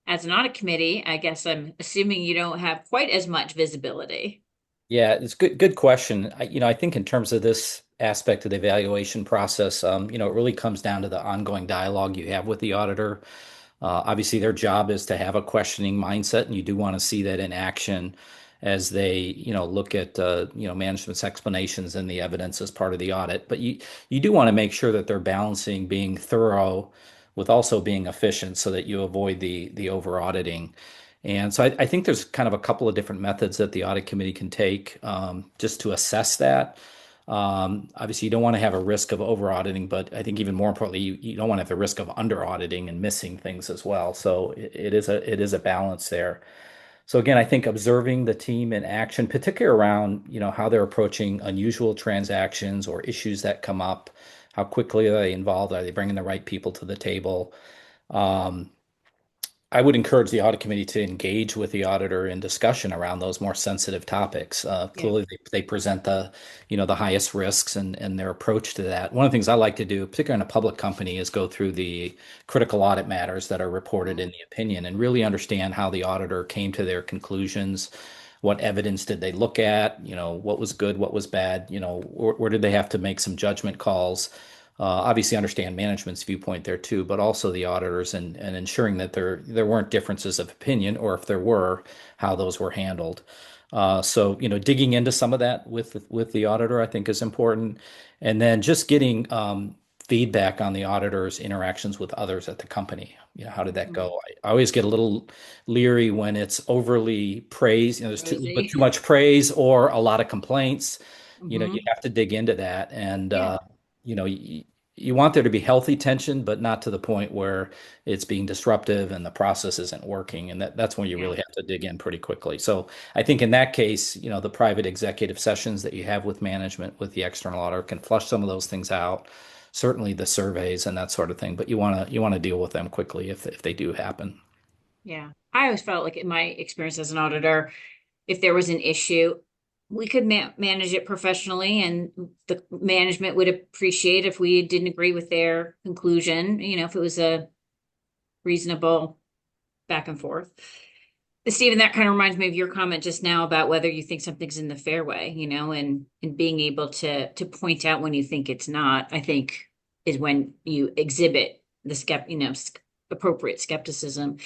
as an audit committee, I guess I'm assuming you don't have quite as much visibility. Yeah, it's good question. I think in terms of this aspect of the evaluation process, it really comes down to the ongoing dialogue you have with the auditor. Obviously, their job is to have a questioning mindset, and you do want to see that in action as they, look at, management's explanations and the evidence as part of the audit. But you do want to make sure that they're balancing being thorough with also being efficient, so that you avoid the over auditing. And so I think there's kind of a couple of different methods that the audit committee can take just to assess that. Obviously, you don't want to have a risk of over auditing, but I think even more importantly, you don't want to have the risk of under auditing and missing things as well. So it is a balance there. So again, I think observing the team in action, particularly around, how they're approaching unusual transactions or issues that come up, how quickly are they involved? Are they bringing the right people to the table? I would encourage the audit committee to engage with the auditor in discussion around those more sensitive topics. Clearly, they present the highest risks and their approach to that. One of the things I like to do, particularly in a public company, is go through the critical audit matters that are reported in the opinion and really understand how the auditor came to their conclusions. What evidence did they look at? What was good, what was bad? Where did they have to make some judgment calls? Obviously understand management's viewpoint there too, but also the auditors, and ensuring that there weren't differences of opinion, or if there were, how those were handled. So digging into some of that with the auditor, I think, is important, and then just getting feedback on the auditor's interactions with others at the company. How did that go? I always get a little leery when it's overly praised. There's too much praise or a lot of complaints. You have to dig into that, and you want there to be healthy tension, but not to the point where it's being disruptive and the process isn't working. And that's when you really have to dig in pretty quickly. So I think in that case, the private executive sessions that you have with management, with the external auditor, can flush some of those things out. certainly the surveys and that sort of thing. But you want to deal with them quickly if they do happen. Yeah. I always felt like in my experience as an auditor, if there was an issue, we could manage it professionally, and the management would appreciate if we didn't agree with their conclusion, if it was a reasonable back and forth. Stephen, that kind of reminds me of your comment just now about whether you think something's in the fairway, and being able to point out when you think it's not, I think, is when you exhibit the appropriate skepticism.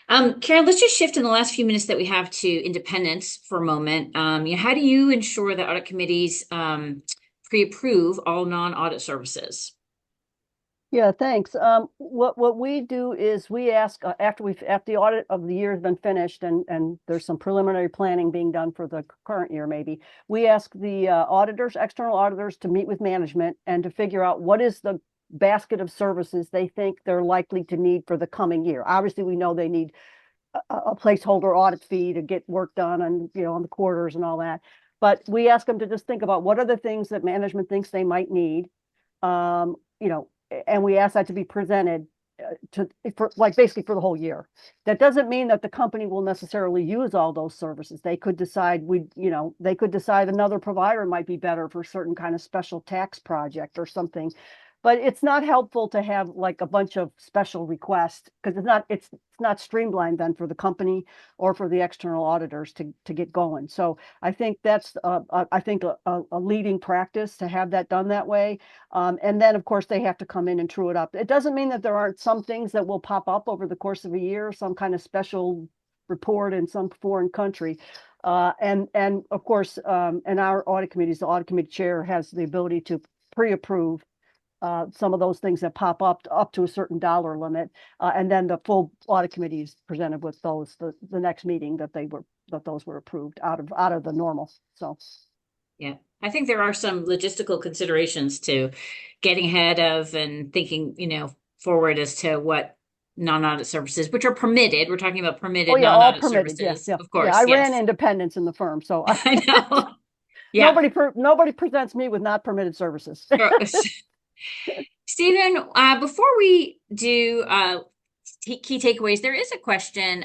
Karen, let's just shift in the last few minutes that we have to independence for a moment. How do you ensure that audit committees pre-approve all non-audit services? Yeah, thanks. What we do is we ask after the audit of the year has been finished and there's some preliminary planning being done for the current year, maybe we ask the external auditors, to meet with management and to figure out what is the basket of services they think they're likely to need for the coming year. Obviously, we know they need a placeholder audit fee to get work done on the quarters and all that. But we ask them to just think about what are the things that management thinks they might need, and we ask that to be presented basically for the whole year. That doesn't mean that the company will necessarily use all those services. They could decide another provider might be better for a certain kind of special tax project or something. But it's not helpful to have like a bunch of special requests, because it's not streamlined then for the company or for the external auditors to get going. So I think that's a leading practice to have that done that way. And then of course they have to come in and true it up. It doesn't mean that there aren't some things that will pop up over the course of a year, some kind of special report in some foreign country. And of course, in our audit committees, the audit committee chair has the ability to pre-approve some of those things that pop up to a certain dollar limit, and then the full audit committee is presented with those the next meeting that those were approved out of the normal. So yeah, I think there are some logistical considerations to getting ahead of and thinking forward as to what non-audit services, which are permitted. We're talking about permitted non-audit services, yeah. Of course. Yeah, I ran independence in the firm, so I know. Yeah. Nobody presents me with not permitted services. Stephen, before we do key takeaways, there is a question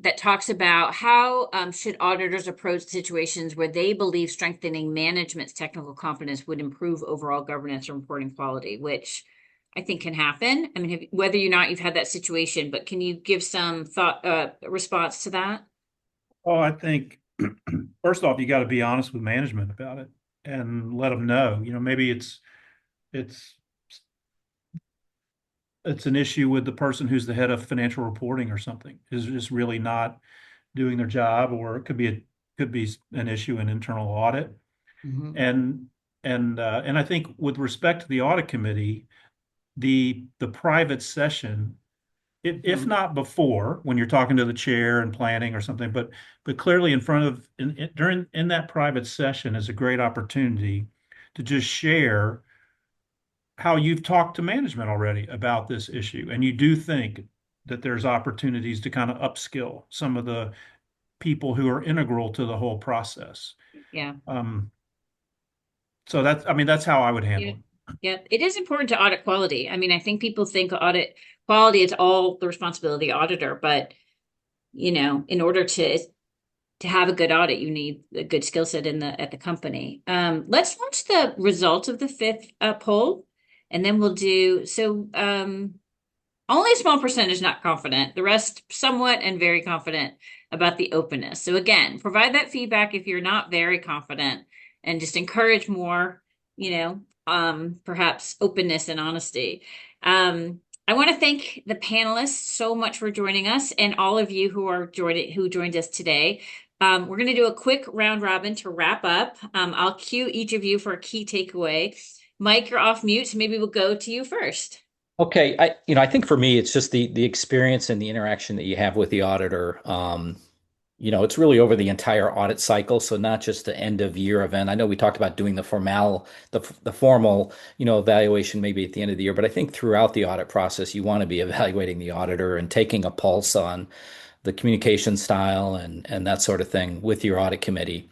that talks about how should auditors approach situations where they believe strengthening management's technical competence would improve overall governance and reporting quality, which I think can happen. I mean, whether or not you've had that situation, but can you give some response to that? Oh, I think first off, you got to be honest with management about it and let them know. Maybe it's an issue with the person who's the head of financial reporting or something, is just really not doing their job, or it could be an issue in internal audit. Mm-hmm. And I think with respect to the audit committee, the private session, if not before, when you're talking to the chair and planning or something, but clearly in that private session is a great opportunity to just share how you've talked to management already about this issue. And you do think that there's opportunities to kind of upskill some of the people who are integral to the whole process. Yeah. So that's how I would handle it. Yeah, it is important to audit quality. I mean, I think people think audit quality is all the responsibility of the auditor, but in order to have a good audit, you need a good skill set at the company. Let's launch the results of the fifth poll, and then we'll do only a small percentage not confident, the rest somewhat and very confident about the openness. So again, provide that feedback if you're not very confident, and just encourage more, perhaps openness and honesty. I want to thank the panelists so much for joining us, and all of you who joined us today. We're going to do a quick round robin to wrap up. I'll cue each of you for a key takeaway. Mike, you're off mute, so maybe we'll go to you first. Okay, I think for me, it's just the experience and the interaction that you have with the auditor. It's really over the entire audit cycle, so not just the end of year event. I know we talked about doing the formal, evaluation maybe at the end of the year, but I think throughout the audit process, you want to be evaluating the auditor and taking a pulse on the communication style and that sort of thing with your audit committee.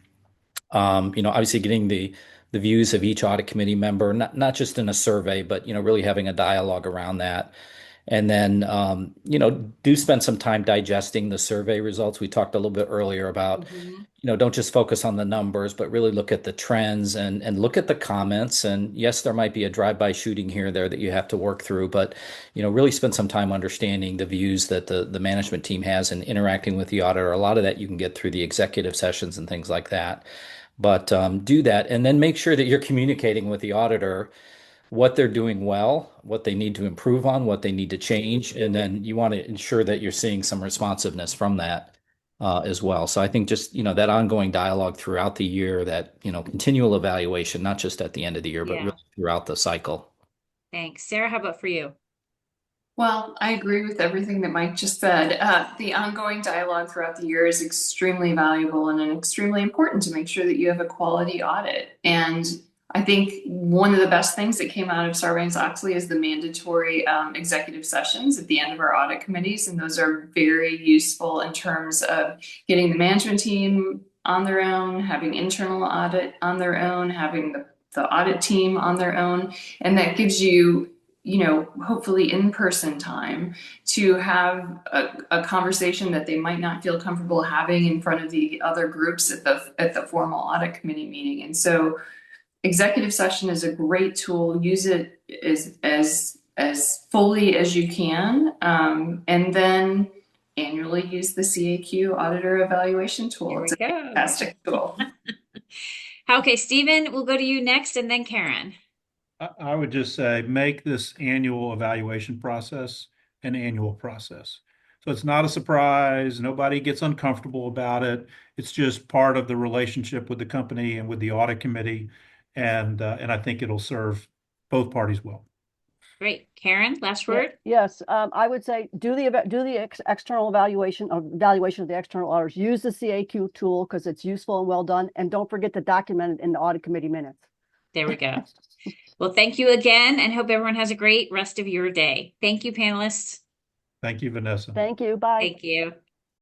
Obviously getting the the views of each audit committee member, not just in a survey, but, really having a dialogue around that. And then, do spend some time digesting the survey results. We talked a little bit earlier about, Mhm. don't just focus on the numbers, but really look at the trends and look at the comments. And yes, there might be a drive-by shooting here or there that you have to work through, but, really spend some time understanding the views that the management team has and interacting with the auditor. A lot of that you can get through the executive sessions and things like that. But do that and then make sure that you're communicating with the auditor what they're doing well, what they need to improve on, what they need to change, and then you want to ensure that you're seeing some responsiveness from that as well. So I think just that ongoing dialogue throughout the year, that continual evaluation, not just at the end of the year, but Yeah. really throughout the cycle. Thanks. Sarah, how about for you? Well, I agree with everything that Mike just said. The ongoing dialogue throughout the year is extremely valuable and extremely important to make sure that you have a quality audit. And I think one of the best things that came out of Sarbanes-Oxley is the mandatory executive sessions at the end of our audit committees. And those are very useful in terms of getting the management team on their own, having internal audit on their own, having the audit team on their own. And that gives you hopefully in-person time to have a conversation that they might not feel comfortable having in front of the other groups at the formal audit committee meeting. And so executive session is a great tool. Use it as fully as you can. And then annually use the CAQ auditor evaluation tool. Here It's we a go. fantastic tool. Okay, Stephen, we'll go to you next and then Karen. I would just say, make this annual evaluation process an annual process. So it's not a surprise. Nobody gets uncomfortable about it. It's just part of the relationship with the company and with the audit committee. And I think it'll serve both parties well. Great. Karen, last word? Yes, I would say do the external evaluation of the external auditors. Use the CAQ tool because it's useful and well done. And don't forget to document it in the audit committee minutes. There we go. Well, thank you again and hope everyone has a great rest of your day. Thank you, panelists. Thank you, Vanessa. Thank you. Bye. Thank you.